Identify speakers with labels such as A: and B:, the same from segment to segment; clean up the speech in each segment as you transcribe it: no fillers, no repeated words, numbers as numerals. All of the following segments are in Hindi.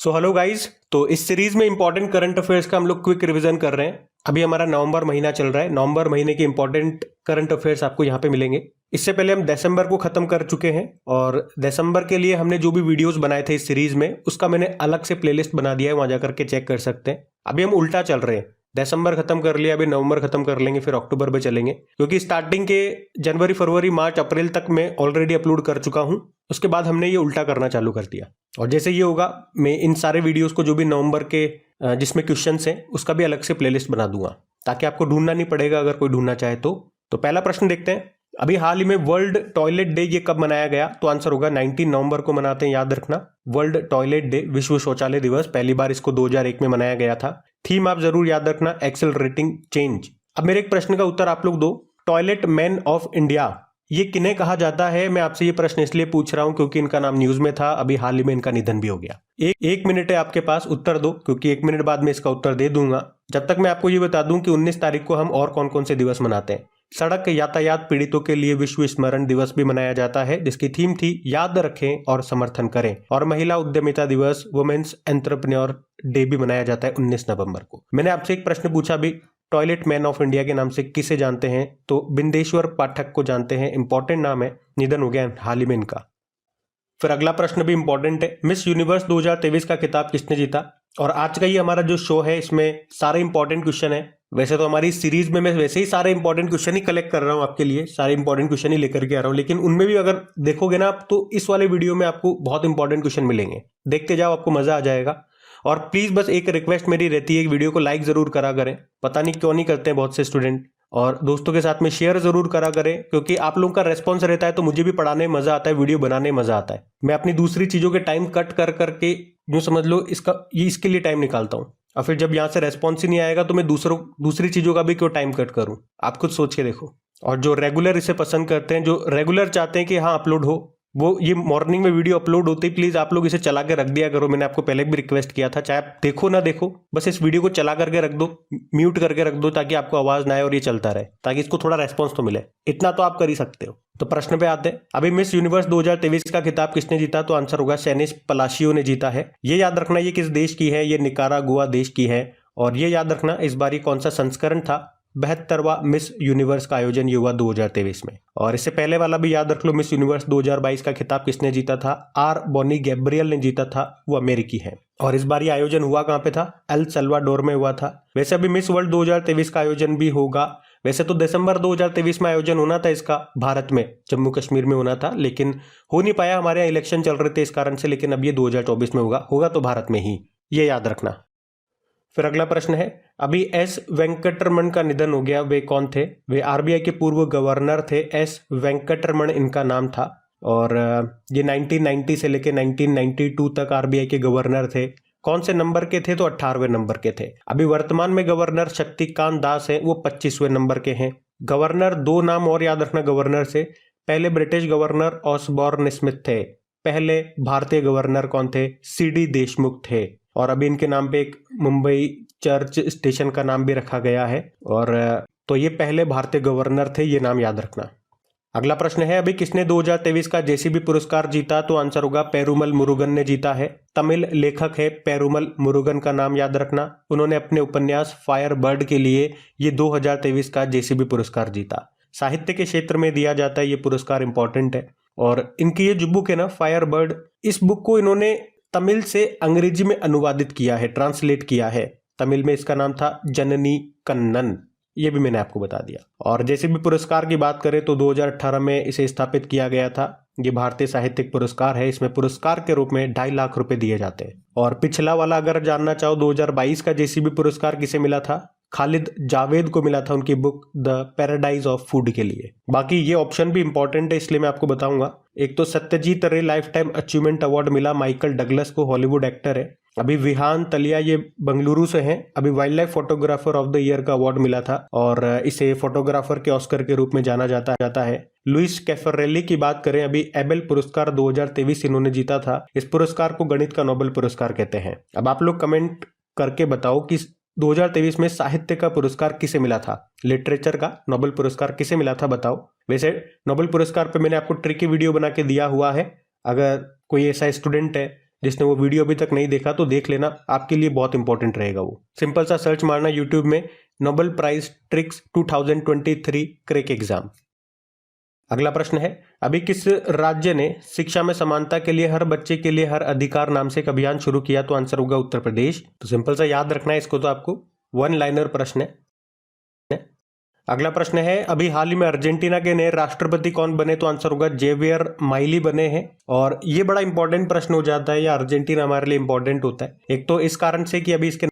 A: So hello guys. तो इस सीरीज में इंपॉर्टेंट करंट अफेयर्स का हम लोग क्विक रिवीजन कर रहे हैं। अभी हमारा नवंबर महीना चल रहा है। नवंबर महीने के इंपॉर्टेंट करंट अफेयर्स आपको यहाँ पे मिलेंगे। इससे पहले हम दिसंबर को खत्म कर चुके हैं और दिसंबर के लिए हमने जो भी वीडियोस बनाए थे इस सीरीज में उसका मैंने अलग से प्लेलिस्ट बना दिया है, वहां जाकर के चेक कर सकते हैं। अभी हम उल्टा चल रहे हैं, दिसंबर खत्म कर लिया, अभी नवंबर खत्म कर लेंगे, फिर अक्टूबर में चलेंगे, क्योंकि स्टार्टिंग के जनवरी फरवरी मार्च अप्रैल तक मैं ऑलरेडी अपलोड कर चुका हूं। उसके बाद हमने ये उल्टा करना चालू कर दिया और जैसे ये होगा मैं इन सारे वीडियोस को जो भी नवंबर के जिसमें क्वेश्चंस हैं उसका भी अलग से प्लेलिस्ट बना दूंगा, ताकि आपको ढूंढना नहीं पड़ेगा अगर कोई ढूंढना चाहे तो पहला प्रश्न देखते हैं। अभी हाल ही में वर्ल्ड टॉयलेट डे ये कब मनाया गया? तो आंसर होगा 19 नवंबर को मनाते हैं, याद रखना। वर्ल्ड टॉयलेट डे, विश्व शौचालय दिवस, पहली बार इसको 2001 में मनाया गया था। थीम आप जरूर याद रखना, एक्सेलरेटिंग चेंज। अब मेरे एक प्रश्न का उत्तर आप लोग दो, टॉयलेट मैन ऑफ इंडिया ये किन्हें कहा जाता है? मैं आपसे ये प्रश्न इसलिए पूछ रहा हूं क्योंकि इनका नाम न्यूज में था, अभी हाल ही में इनका निधन भी हो गया। एक मिनट है आपके पास, उत्तर दो, क्योंकि 1 मिनट बाद मैं इसका उत्तर दे दूंगा। जब तक मैं आपको ये बता दूं कि 19 तारीख को हम और कौन कौन से दिवस मनाते हैं। सड़क यातायात पीड़ितों के लिए विश्व स्मरण दिवस भी मनाया जाता है, जिसकी थीम थी याद रखें और समर्थन करें। और महिला उद्यमिता दिवस, वुमेन्स एंटरप्रेन्योर डे भी मनाया जाता है 19 नवंबर को। मैंने आपसे एक प्रश्न पूछा भी, टॉयलेट मैन ऑफ इंडिया के नाम से किसे जानते हैं? तो बिंदेश्वर पाठक को जानते हैं, इंपॉर्टेंट नाम है, निधन हो गया हाल ही में इनका। फिर अगला प्रश्न भी इंपॉर्टेंट है, मिस यूनिवर्स 2023 का खिताब किसने जीता? और आज का ये हमारा जो शो है इसमें सारे इंपॉर्टेंट क्वेश्चन है। वैसे तो हमारी सीरीज में मैं वैसे ही सारे इंपॉर्टेंट क्वेश्चन ही कलेक्ट कर रहा हूं आपके लिए, सारे इंपॉर्टेंट क्वेश्चन ही लेकर के आ रहा हूं, लेकिन उनमें भी अगर देखोगे ना आप तो इस वाले वीडियो में आपको बहुत इंपॉर्टेंट क्वेश्चन मिलेंगे। देखते जाओ, आपको मजा आ जाएगा। और प्लीज बस एक रिक्वेस्ट मेरी रहती है, वीडियो को लाइक जरूर करा करें, पता नहीं क्यों नहीं करते हैं बहुत से स्टूडेंट। और दोस्तों के साथ में शेयर जरूर करा करें, क्योंकि आप लोगों का रेस्पॉन्स रहता है तो मुझे भी पढ़ाने में मजा आता है, वीडियो बनाने में मजा आता है। मैं अपनी दूसरी चीजों के टाइम कट कर करके यूं समझ लो इसके लिए टाइम निकालता हूं, और फिर जब यहां से रेस्पॉन्स ही नहीं आएगा तो मैं दूसरी चीजों का भी क्यों टाइम कट करूं? आप खुद सोच के देखो। और जो रेगुलर इसे पसंद करते हैं, जो रेगुलर चाहते हैं कि हाँ अपलोड हो, वो ये मॉर्निंग में वीडियो अपलोड होते ही प्लीज आप लोग इसे चला के रख दिया करो। मैंने आपको पहले भी रिक्वेस्ट किया था, चाहे आप देखो ना देखो, बस इस वीडियो को चला करके रख दो, म्यूट करके रख दो, ताकि आपको आवाज ना आए और ये चलता रहे, ताकि इसको थोड़ा रेस्पॉन्स तो मिले। इतना तो आप कर ही सकते हो। तो प्रश्न पे आते हैं, अभी मिस यूनिवर्स 2023 का खिताब किसने जीता? तो आंसर होगा सेनिस पलाशियो ने जीता है। ये याद रखना ये किस देश की है, ये निकारागुआ देश की है। और ये याद रखना इस बार कौन सा संस्करण था, 72वां मिस यूनिवर्स का आयोजन ये हुआ 2023 में। और इससे पहले वाला भी याद रख लो, मिस यूनिवर्स 2022 का खिताब किसने जीता था? आर बॉनी गैब्रियल ने जीता था, वो अमेरिकी है। और इस बार ये आयोजन हुआ कहाँ पे था? एल सल्वाडोर में हुआ था। वैसे अभी मिस वर्ल्ड 2023 का आयोजन भी होगा। वैसे तो दिसंबर 2023 में आयोजन होना था इसका, भारत में जम्मू कश्मीर में होना था, लेकिन हो नहीं पाया, हमारे यहाँ इलेक्शन चल रहे थे इस कारण से। लेकिन अब ये 2024 में होगा तो भारत में ही, ये याद रखना। फिर अगला प्रश्न है, अभी एस वेंकटरमण का निधन हो गया, वे कौन थे? वे आरबीआई के पूर्व गवर्नर थे, एस वेंकटरमण इनका नाम था। और ये 1990 से लेकर 1992 तक आरबीआई के गवर्नर थे। कौन से नंबर के थे? तो 18वें नंबर के थे। अभी वर्तमान में गवर्नर शक्तिकांत दास है, वो 25वें नंबर के हैं। गवर्नर, 2 नाम और याद रखना गवर्नर से, पहले ब्रिटिश गवर्नर ऑसबॉर्न स्मिथ थे, पहले भारतीय गवर्नर कौन थे? सीडी देशमुख थे। और अभी इनके नाम पे एक मुंबई चर्च स्टेशन का नाम भी रखा गया है। और तो ये पहले भारतीय गवर्नर थे, ये नाम याद रखना। अगला प्रश्न है, अभी किसने 2023 का जेसीबी पुरस्कार जीता? तो आंसर होगा पेरुमल मुरुगन ने जीता है। तमिल लेखक है पेरुमल मुरुगन, का नाम याद रखना। उन्होंने अपने उपन्यास फायर बर्ड के लिए ये 2023 का जेसीबी पुरस्कार जीता। साहित्य के क्षेत्र में दिया जाता है ये पुरस्कार, इंपॉर्टेंट है। और इनकी ये जो बुक है ना फायर बर्ड, इस बुक को इन्होंने तमिल से अंग्रेजी में अनुवादित किया है, ट्रांसलेट किया है। तमिल में इसका नाम था जननी कन्नन, ये भी मैंने आपको बता दिया। और जैसे भी पुरस्कार की बात करें तो 2018 में इसे स्थापित किया गया था। ये भारतीय साहित्यिक पुरस्कार है, इसमें पुरस्कार के रूप में 2.5 लाख रुपए दिए जाते हैं। और पिछला वाला अगर जानना चाहो, 2022 का जेसीबी पुरस्कार किसे मिला था? खालिद जावेद को मिला था, उनकी book the paradise of food के लिए। बाकी ये ऑप्शन भी इंपॉर्टेंट है, इसलिए मैं आपको बताऊंगा। एक तो सत्यजीत रे लाइफ टाइम अचीवमेंट अवार्ड मिला माइकल डगलस को, हॉलीवुड एक्टर है। अभी विहान तलिया ये बंगलुरु से हैं, अभी wild life photographer of the year का अवार्ड मिला था और इसे फोटोग्राफर के ऑस्कर के रूप में जाना जाता है। लुइस कैफरेली की बात करें, अभी एबेल पुरस्कार 2023 इन्होंने जीता था। इस पुरस्कार को गणित का नोबेल पुरस्कार कहते हैं। अब आप लोग कमेंट करके बताओ कि 2023 में साहित्य का पुरस्कार किसे मिला था? लिटरेचर का नोबेल पुरस्कार किसे मिला था बताओ। वैसे नोबेल पुरस्कार पे मैंने आपको ट्रिकी वीडियो बना के दिया हुआ है, अगर कोई ऐसा स्टूडेंट है जिसने वो वीडियो अभी तक नहीं देखा तो देख लेना, आपके लिए बहुत इंपॉर्टेंट रहेगा वो। सिंपल सा सर्च मारना यूट्यूब में, Nobel prize tricks 2023 crack exam. अगला प्रश्न है, अभी किस राज्य ने शिक्षा में समानता के लिए हर बच्चे के लिए हर अधिकार नाम से एक अभियान शुरू किया? तो आंसर होगा उत्तर प्रदेश। तो सिंपल सा याद रखना है इसको, तो आपको वन लाइनर प्रश्न है। अगला प्रश्न है, अभी हाल ही में अर्जेंटीना के नए राष्ट्रपति कौन बने? तो आंसर होगा जेवियर माइली बने हैं। और ये बड़ा इंपॉर्टेंट प्रश्न हो जाता है, या अर्जेंटीना हमारे लिए इंपॉर्टेंट होता है, एक तो इस कारण से कि अभी इसके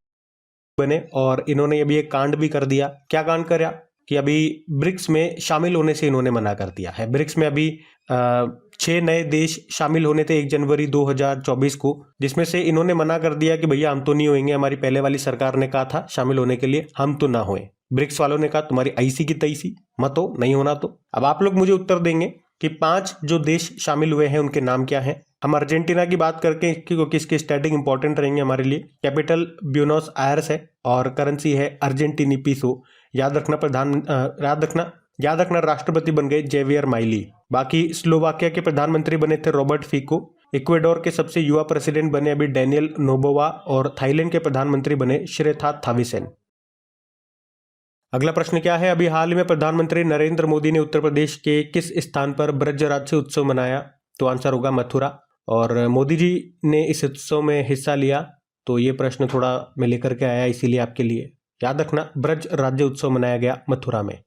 A: बने और इन्होंने अभी एक कांड भी कर दिया। क्या कांड करा कि अभी ब्रिक्स में शामिल होने से इन्होंने मना कर दिया है। ब्रिक्स में अभी 6 नए देश शामिल होने थे 1 जनवरी 2024 को, जिसमें से इन्होंने मना कर दिया कि भैया हम तो नहीं होंगे, हमारी पहले वाली सरकार ने कहा था शामिल होने के लिए, हम तो ना होए। ब्रिक्स वालों ने कहा तुम्हारी ऐसी की तैसी, मत हो, नहीं होना। तो अब आप लोग मुझे उत्तर देंगे कि 5 जो देश शामिल हुए हैं उनके नाम क्या हैं। हम अर्जेंटीना की बात करके, क्योंकि इसके स्टैटिक इंपॉर्टेंट रहेंगे हमारे लिए। कैपिटल ब्यूनोस आयर्स है और करेंसी है अर्जेंटीनी पीसो। याद रखना राष्ट्रपति बन गए जेवियर माइली। बाकी स्लोवाकिया के प्रधानमंत्री बने थे रॉबर्ट फिको। इक्वेडोर के सबसे युवा प्रेसिडेंट बने अभी डेनियल नोबोवा और थाईलैंड के प्रधानमंत्री बने श्रीथा थाविसेन। अगला प्रश्न क्या है, अभी हाल में प्रधानमंत्री नरेंद्र मोदी ने उत्तर प्रदेश के किस स्थान पर ब्रज राज्य उत्सव मनाया? तो आंसर होगा मथुरा। और मोदी जी ने इस उत्सव में हिस्सा लिया, तो ये प्रश्न थोड़ा मैं लेकर के आया इसीलिए आपके लिए। याद रखना ब्रज राज्य उत्सव मनाया गया मथुरा में।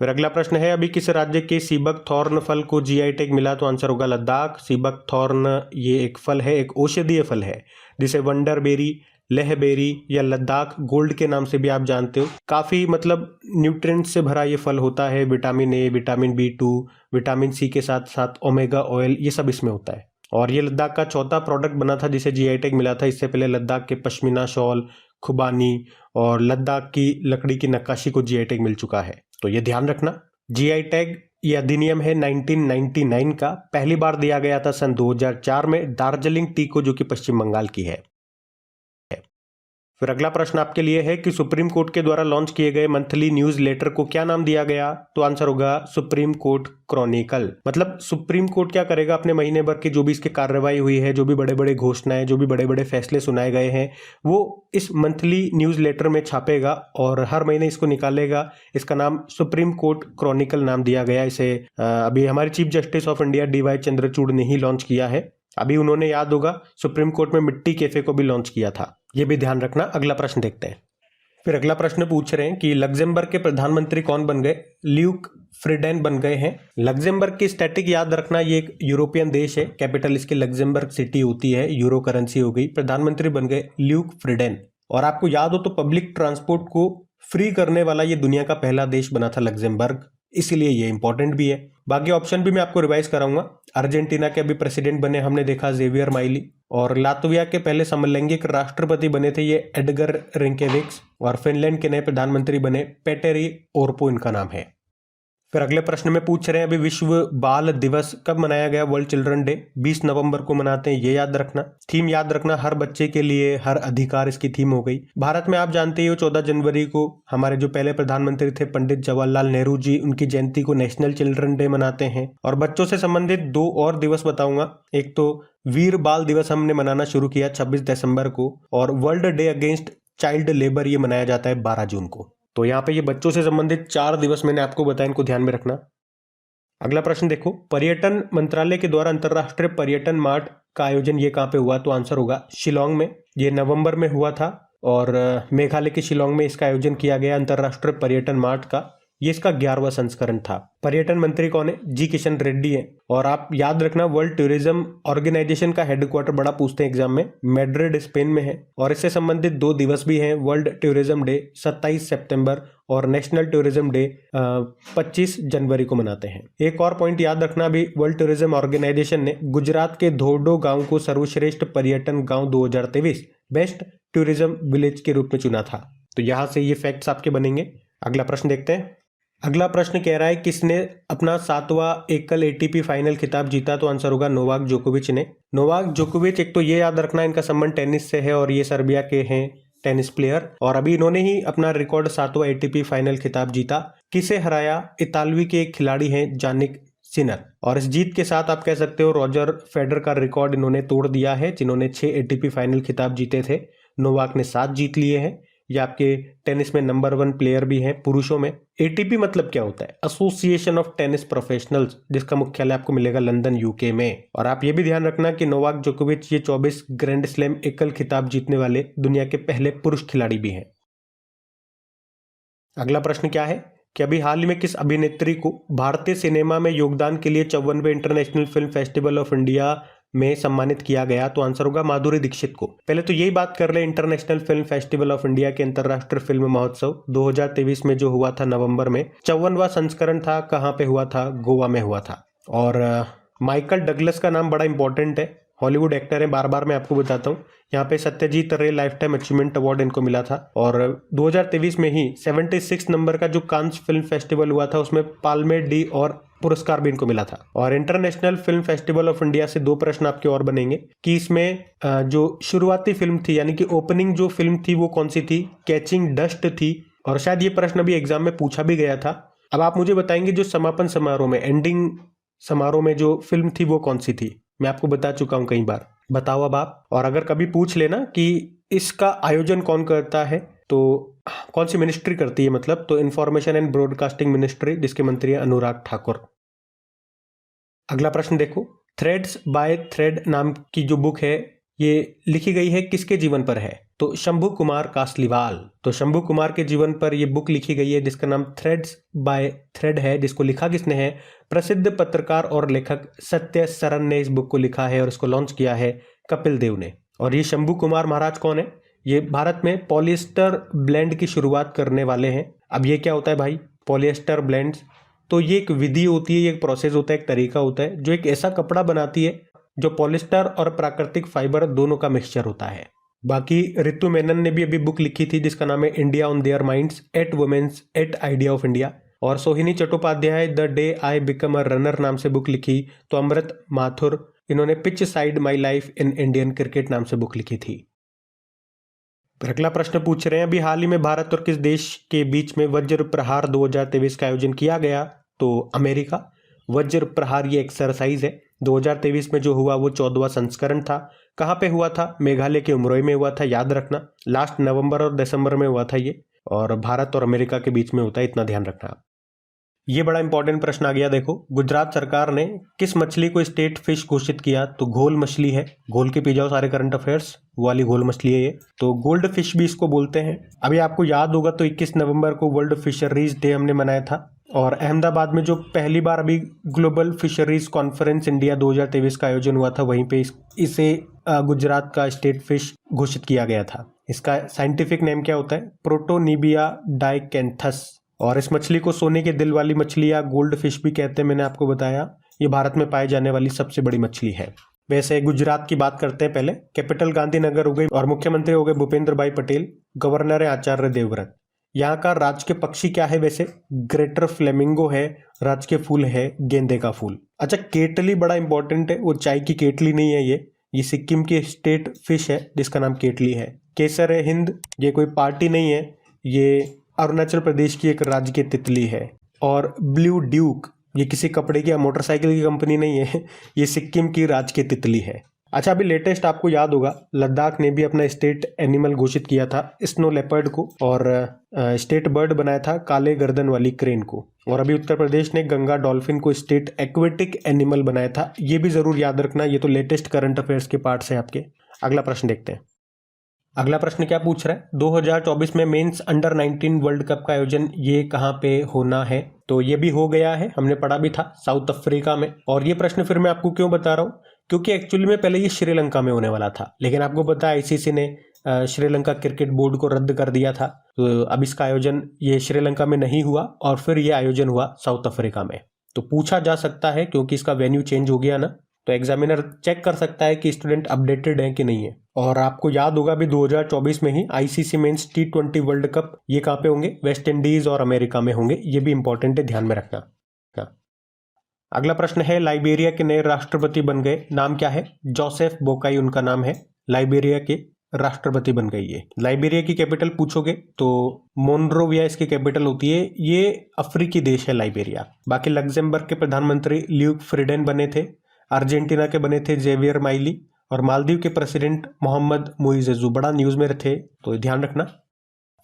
A: फिर अगला प्रश्न है, अभी किस राज्य के सीबक थॉर्न फल को जीआई टैग मिला? तो आंसर होगा लद्दाख। सीबक थॉर्न ये एक फल है, एक औषधीय फल है, जिसे वंडर बेरी, लेह बेरी या लद्दाख गोल्ड के नाम से भी आप जानते हो। काफ़ी मतलब न्यूट्रिएंट से भरा ये फल होता है। Vitamin A, vitamin B2, vitamin C के साथ साथ ओमेगा ऑयल, ये सब इसमें होता है। और ये लद्दाख का चौथा प्रोडक्ट बना था जिसे जीआई टैग मिला था। इससे पहले लद्दाख के पश्मीना शॉल, खुबानी और लद्दाख की लकड़ी की नक्काशी को जीआई टैग मिल चुका है। तो ये ध्यान रखना। जीआई टैग ये अधिनियम है 1999 का, पहली बार दिया गया था सन 2004 में दार्जिलिंग टी को, जो कि पश्चिम बंगाल की है। फिर अगला प्रश्न आपके लिए है कि सुप्रीम कोर्ट के द्वारा लॉन्च किए गए मंथली न्यूज लेटर को क्या नाम दिया गया? तो आंसर होगा सुप्रीम कोर्ट क्रॉनिकल। मतलब सुप्रीम कोर्ट क्या करेगा, अपने महीने भर की जो भी इसकी कार्रवाई हुई है, जो भी बड़े बड़े घोषणाएं, जो भी बड़े बड़े फैसले सुनाए गए हैं, वो इस मंथली न्यूज लेटर में छापेगा और हर महीने इसको निकालेगा। इसका नाम सुप्रीम कोर्ट क्रॉनिकल नाम दिया गया। इसे अभी हमारे chief justice of India DY Chandrachud ने ही लॉन्च किया है। अभी उन्होंने, याद होगा, सुप्रीम कोर्ट में मिट्टी कैफे को भी लॉन्च किया था। ये भी ध्यान रखना। अगला प्रश्न देखते हैं। फिर अगला प्रश्न पूछ रहे हैं कि लग्जमबर्ग के प्रधानमंत्री कौन बन गए? ल्यूक फ्रीडेन बन गए हैं। लग्जमबर्ग की स्टैटिक याद रखना, ये एक यूरोपियन देश है, कैपिटल इसकी लग्जमबर्ग सिटी होती है, यूरो करेंसी हो गई। प्रधानमंत्री बन गए ल्यूक फ्रीडेन। और आपको याद हो तो पब्लिक ट्रांसपोर्ट को फ्री करने वाला ये दुनिया का पहला देश बना था लग्जमबर्ग, इसीलिए ये इंपॉर्टेंट भी है। बाकी ऑप्शन भी मैं आपको रिवाइज कराऊंगा। अर्जेंटीना के अभी प्रेसिडेंट बने हमने देखा जेवियर माइली, और लातविया के पहले समलैंगिक राष्ट्रपति बने थे ये एडगर रिंकेविक्स, और फिनलैंड के नए प्रधानमंत्री बने पेटेरी ओर्पो, इनका नाम है। फिर अगले प्रश्न में पूछ रहे हैं, अभी विश्व बाल दिवस कब मनाया गया? वर्ल्ड चिल्ड्रन डे 20 नवंबर को मनाते हैं, ये याद रखना। थीम याद रखना, हर बच्चे के लिए हर अधिकार, इसकी थीम हो गई। भारत में आप जानते हो 14 जनवरी को हमारे जो पहले प्रधानमंत्री थे पंडित जवाहरलाल नेहरू जी, उनकी जयंती को नेशनल चिल्ड्रन डे मनाते हैं। और बच्चों से संबंधित 2 और दिवस बताऊंगा। एक तो वीर बाल दिवस हमने मनाना शुरू किया 26 दिसंबर को, और world day against child labour ये मनाया जाता है 12 जून को। तो यहाँ पे ये बच्चों से संबंधित 4 दिवस मैंने आपको बताया, इनको ध्यान में रखना। अगला प्रश्न देखो, पर्यटन मंत्रालय के द्वारा अंतर्राष्ट्रीय पर्यटन मार्ट का आयोजन ये कहाँ पे हुआ? तो आंसर होगा शिलोंग में। ये नवंबर में हुआ था और मेघालय के शिलोंग में इसका आयोजन किया गया अंतर्राष्ट्रीय पर्यटन मार्ट का। ये इसका 11वां संस्करण था। पर्यटन मंत्री कौन है? जी किशन रेड्डी है। और आप याद रखना वर्ल्ड टूरिज्म ऑर्गेनाइजेशन का हेडक्वार्टर बड़ा पूछते हैं एग्जाम में, मैड्रिड स्पेन में है। और इससे संबंधित 2 दिवस भी हैं, वर्ल्ड टूरिज्म डे 27 सितंबर और नेशनल टूरिज्म डे 25 जनवरी को मनाते हैं। एक और पॉइंट याद रखना, अभी वर्ल्ड टूरिज्म ऑर्गेनाइजेशन ने गुजरात के धोर्डो गांव को सर्वश्रेष्ठ पर्यटन गांव 2023 बेस्ट टूरिज्म विलेज के रूप में चुना था। तो यहां से ये फैक्ट्स आपके बनेंगे। अगला प्रश्न देखते हैं। अगला प्रश्न कह रहा है किसने अपना 7वां एकल ATP फाइनल खिताब जीता? तो आंसर होगा नोवाक जोकोविच ने। नोवाक जोकोविच, एक तो ये याद रखना इनका संबंध टेनिस से है और ये सर्बिया के हैं टेनिस प्लेयर, और अभी इन्होंने ही अपना रिकॉर्ड 7वां ATP फाइनल खिताब जीता। किसे हराया? इतालवी के एक खिलाड़ी हैं जानिक सिनर। और इस जीत के साथ आप कह सकते हो रॉजर फेडरर का रिकॉर्ड इन्होंने तोड़ दिया है, जिन्होंने 6 एटीपी फाइनल खिताब जीते थे। नोवाक ने 7 जीत लिए हैं। ये आपके टेनिस में नंबर 1 प्लेयर भी हैं पुरुषों में। एटीपी मतलब क्या होता है? एसोसिएशन ऑफ टेनिस प्रोफेशनल्स, जिसका मुख्यालय आपको मिलेगा लंदन यूके में। और आप ये भी ध्यान रखना कि नोवाक जोकोविच ये 24 ग्रैंड स्लैम एकल खिताब जीतने वाले दुनिया के पहले पुरुष खिलाड़ी भी हैं। अगला प्रश्न क्या है कि अभी हाल ही में किस अभिनेत्री को भारतीय सिनेमा में योगदान के लिए 54वें international film festival of India में सम्मानित किया गया? तो आंसर होगा माधुरी दीक्षित को। पहले तो यही बात कर ले, international film festival of India के अंतर्राष्ट्रीय फिल्म महोत्सव 2023 में जो हुआ था नवंबर में, 54वां संस्करण था। कहाँ पे हुआ था? गोवा में हुआ था। और माइकल डगलस का नाम बड़ा इंपॉर्टेंट है, हॉलीवुड एक्टर है, बार बार मैं आपको बताता हूँ। यहाँ पे सत्यजीत रे लाइफ टाइम अचीवमेंट अवार्ड इनको मिला था। और 2023 में ही 76 नंबर का जो कांस फिल्म फेस्टिवल हुआ था उसमें पाल्मे डी और पुरस्कार भी इनको मिला था। और international film festival of India से 2 प्रश्न आपके और बनेंगे कि इसमें जो शुरुआती फिल्म थी यानी कि ओपनिंग जो फिल्म थी वो कौन सी थी? कैचिंग डस्ट थी। और शायद ये प्रश्न भी एग्जाम में पूछा भी गया था। अब आप मुझे बताएंगे जो समापन समारोह में, एंडिंग समारोह में जो फिल्म थी वो कौन सी थी? मैं आपको बता चुका हूं कई बार, बताओ अब आप। और अगर कभी पूछ लेना कि इसका आयोजन कौन करता है तो कौन सी मिनिस्ट्री करती है, मतलब तो इंफॉर्मेशन एंड ब्रॉडकास्टिंग मिनिस्ट्री, जिसके मंत्री हैं अनुराग ठाकुर। अगला प्रश्न देखो, थ्रेड्स बाय थ्रेड नाम की जो बुक है ये लिखी गई है किसके जीवन पर है? तो शंभू कुमार कासलीवाल। तो शंभू कुमार के जीवन पर यह बुक लिखी गई है जिसका नाम थ्रेड्स बाय थ्रेड है, जिसको लिखा किसने है? प्रसिद्ध पत्रकार और लेखक सत्य सरन ने इस बुक को लिखा है और इसको लॉन्च किया है कपिल देव ने। और ये शंभू कुमार महाराज कौन है? ये भारत में पॉलिएस्टर ब्लेंड की शुरुआत करने वाले हैं। अब ये क्या होता है भाई पॉलिएस्टर ब्लेंड्स? तो ये एक विधि होती है, ये एक प्रोसेस होता है, एक तरीका होता है जो एक ऐसा कपड़ा बनाती है जो पॉलिएस्टर और प्राकृतिक फाइबर दोनों का मिक्सचर होता है। बाकी रितु मेनन ने भी अभी बुक लिखी थी जिसका नाम है India on their minds at women's at idea of India. और Sohini Chattopadhyay the day I become a runner नाम से बुक लिखी। तो अमृत माथुर, इन्होंने pitch side my life in Indian cricket नाम से बुक लिखी थी। अगला प्रश्न पूछ रहे हैं अभी हाल ही में भारत और किस देश के बीच में वज्र प्रहार 2023 का आयोजन किया गया? तो अमेरिका। वज्र प्रहार ये एक्सरसाइज है 2023 में जो हुआ वो 14वां संस्करण था। कहाँ पे हुआ था? मेघालय के उमरोई में हुआ था, याद रखना। लास्ट नवंबर और दिसंबर में हुआ था ये, और भारत और अमेरिका के बीच में होता है, इतना ध्यान रखना। ये बड़ा इंपॉर्टेंट प्रश्न आ गया। देखो, गुजरात सरकार ने किस मछली को स्टेट फिश घोषित किया? तो घोल मछली है। घोल के पी जाओ सारे करंट अफेयर्स, वो वाली घोल मछली है ये। तो गोल्ड फिश भी इसको बोलते हैं। अभी आपको याद होगा तो 21 नवंबर को वर्ल्ड फिशरीज डे हमने मनाया था। और अहमदाबाद में जो पहली बार अभी ग्लोबल फिशरीज कॉन्फ्रेंस इंडिया 2023 का आयोजन हुआ था, वहीं पे इसे गुजरात का स्टेट फिश घोषित किया गया था। इसका साइंटिफिक नेम क्या होता है? प्रोटोनिबिया डाइकेंथस। और इस मछली को सोने के दिल वाली मछली या गोल्ड फिश भी कहते हैं, मैंने आपको बताया। ये भारत में पाई जाने वाली सबसे बड़ी मछली है। वैसे गुजरात की बात करते हैं पहले। कैपिटल गांधीनगर हो गई और मुख्यमंत्री हो गए भूपेंद्र भाई पटेल। गवर्नर है आचार्य देवव्रत। यहाँ का राज के पक्षी क्या है? वैसे ग्रेटर फ्लेमिंगो है। राज के फूल है गेंदे का फूल। अच्छा, केटली बड़ा इंपॉर्टेंट है, वो चाय की केटली नहीं है ये सिक्किम की स्टेट फिश है जिसका नाम केटली है। केसर है हिंद, ये कोई पार्टी नहीं है, ये अरुणाचल प्रदेश की एक राज्य की तितली है। और ब्लू ड्यूक, ये किसी कपड़े की या मोटरसाइकिल की कंपनी नहीं है, ये सिक्किम की राज्य की तितली है। अच्छा, अभी लेटेस्ट आपको याद होगा लद्दाख ने भी अपना स्टेट एनिमल घोषित किया था स्नो लेपर्ड को, और स्टेट बर्ड बनाया था काले गर्दन वाली क्रेन को। और अभी उत्तर प्रदेश ने गंगा डॉल्फिन को स्टेट एक्वेटिक एनिमल बनाया था। ये भी जरूर याद रखना, ये तो लेटेस्ट करंट अफेयर्स के पार्ट से आपके। अगला प्रश्न देखते हैं। अगला प्रश्न क्या पूछ रहा है? 2024 में मेंस अंडर 19 वर्ल्ड कप का आयोजन ये कहाँ पे होना है? तो ये भी हो गया है, हमने पढ़ा भी था, साउथ अफ्रीका में। और ये प्रश्न फिर मैं आपको क्यों बता रहा हूँ, क्योंकि एक्चुअली में पहले ये श्रीलंका में होने वाला था, लेकिन आपको पता है आईसीसी ने श्रीलंका क्रिकेट बोर्ड को रद्द कर दिया था। तो अब इसका आयोजन ये श्रीलंका में नहीं हुआ और फिर ये आयोजन हुआ साउथ अफ्रीका में। तो पूछा जा सकता है क्योंकि इसका वेन्यू चेंज हो गया ना, तो एग्जामिनर चेक कर सकता है कि स्टूडेंट अपडेटेड है कि नहीं है। और आपको याद होगा भी 2024 में ही ICC men's T20 world cup ये कहाँ पे होंगे? वेस्ट इंडीज और अमेरिका में होंगे। ये भी इंपॉर्टेंट है, ध्यान में रखना। अगला प्रश्न है लाइबेरिया के नए राष्ट्रपति बन गए, नाम क्या है? जोसेफ बोकाई उनका नाम है, लाइबेरिया के राष्ट्रपति बन गई है। लाइबेरिया की कैपिटल पूछोगे तो मोनरोविया इसकी कैपिटल होती है। ये अफ्रीकी देश है लाइबेरिया। बाकी लग्जमबर्ग के प्रधानमंत्री ल्यूक फ्रीडेन बने थे। अर्जेंटीना के बने थे जेवियर माइली। और मालदीव के प्रेसिडेंट मोहम्मद मुइज़ेज़ु बड़ा न्यूज़ में थे, तो ध्यान रखना।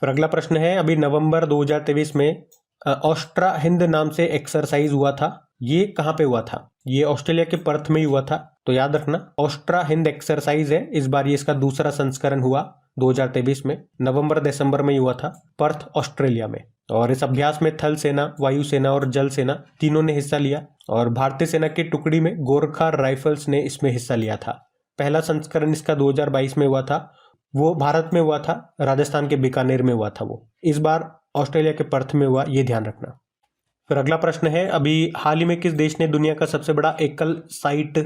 A: फिर अगला प्रश्न है, अभी नवंबर 2023 में ऑस्ट्रा हिंद नाम से एक्सरसाइज हुआ था। ये कहाँ पे हुआ था? ये ऑस्ट्रेलिया के पर्थ में ही हुआ था, तो याद रखना ऑस्ट्रा हिंद एक्सरसाइज है। इस बार ये इसका दूसरा संस्करण हुआ 2023 में, नवंबर दिसंबर में ही हुआ था, पर्थ ऑस्ट्रेलिया में। और इस अभ्यास में थल सेना, वायुसेना और जल सेना तीनों ने हिस्सा लिया। और भारतीय सेना की टुकड़ी में गोरखा राइफल्स ने इसमें हिस्सा लिया था। पहला संस्करण इसका 2022 में हुआ था, वो भारत में हुआ था, राजस्थान के बीकानेर में हुआ था वो। इस बार ऑस्ट्रेलिया के पर्थ में हुआ, ये ध्यान रखना। फिर अगला प्रश्न है, अभी हाल ही में किस देश ने दुनिया का सबसे बड़ा एकल साइट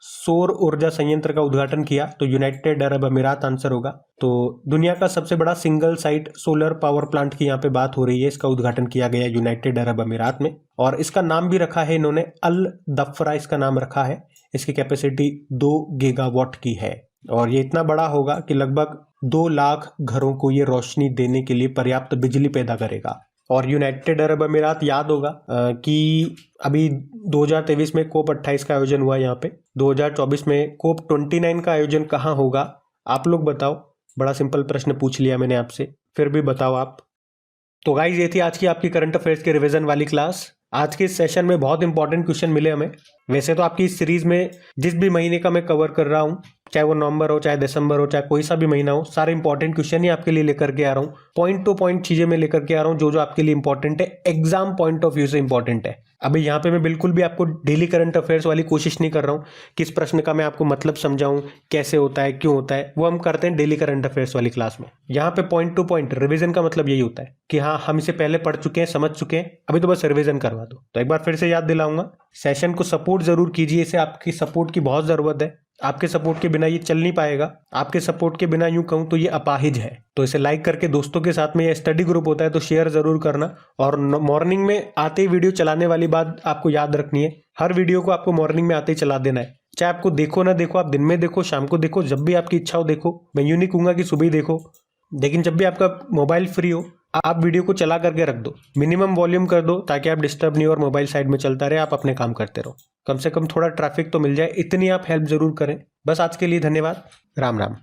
A: सौर ऊर्जा संयंत्र का उद्घाटन किया? तो यूनाइटेड अरब अमीरात आंसर होगा। तो दुनिया का सबसे बड़ा single site solar power plant की यहाँ पे बात हो रही है। इसका उद्घाटन किया गया यूनाइटेड अरब अमीरात में, और इसका नाम भी रखा है इन्होंने अल दफ्रा, इसका नाम रखा है। इसकी कैपेसिटी 2 गीगावाट की है, और ये इतना बड़ा होगा कि लगभग 2 लाख घरों को ये रोशनी देने के लिए पर्याप्त बिजली पैदा करेगा। और यूनाइटेड अरब अमीरात, याद होगा कि अभी 2023 में कोप 28 का आयोजन हुआ यहाँ पे। 2024 में कोप 29 का आयोजन कहाँ होगा? आप लोग बताओ। बड़ा सिंपल प्रश्न पूछ लिया मैंने आपसे, फिर भी बताओ आप। तो गाइज, ये थी आज की आपकी करंट अफेयर्स के रिवीजन वाली क्लास। आज के इस सेशन में बहुत इंपॉर्टेंट क्वेश्चन मिले हमें। वैसे तो आपकी इस सीरीज में जिस भी महीने का मैं कवर कर रहा हूँ, चाहे वो नवंबर हो, चाहे दिसंबर हो, चाहे कोई सा भी महीना हो, सारे इंपॉर्टेंट क्वेश्चन ही आपके लिए लेकर के आ रहा हूँ। पॉइंट टू पॉइंट चीजें मैं लेकर के आ रहा हूँ, जो जो आपके लिए इंपॉर्टेंट है, एग्जाम पॉइंट ऑफ व्यू से इंपॉर्टेंट है। अभी यहाँ पे मैं बिल्कुल भी आपको डेली करंट अफेयर्स वाली कोशिश नहीं कर रहा हूँ, किस प्रश्न का मैं आपको मतलब समझाऊं, कैसे होता है, क्यों होता है, वो हम करते हैं डेली करंट अफेयर्स वाली क्लास में। यहाँ पे पॉइंट टू पॉइंट रिवीजन का मतलब यही होता है कि हाँ, हम इसे पहले पढ़ चुके हैं, समझ चुके हैं, अभी तो बस रिवीजन करवा दो। तो एक बार फिर से याद दिलाऊंगा, सेशन को सपोर्ट जरूर कीजिए, इसे आपकी सपोर्ट की बहुत जरूरत है। आपके सपोर्ट के बिना ये चल नहीं पाएगा। आपके सपोर्ट के बिना यूं कहूं तो ये अपाहिज है। तो इसे लाइक करके दोस्तों के साथ में, ये स्टडी ग्रुप होता है तो शेयर जरूर करना। और मॉर्निंग में आते ही वीडियो चलाने वाली बात आपको याद रखनी है, हर वीडियो को आपको मॉर्निंग में आते ही चला देना है। चाहे आपको देखो ना देखो, आप दिन में देखो, शाम को देखो, जब भी आपकी इच्छा हो देखो। मैं यूं नहीं कहूंगा कि सुबह ही देखो, लेकिन जब भी आपका मोबाइल फ्री हो, आप वीडियो को चला करके रख दो, मिनिमम वॉल्यूम कर दो, ताकि आप डिस्टर्ब नहीं हो और मोबाइल साइड में चलता रहे, आप अपने काम करते रहो। कम से कम थोड़ा ट्रैफिक तो मिल जाए, इतनी आप हेल्प जरूर करें। बस आज के लिए धन्यवाद। राम राम।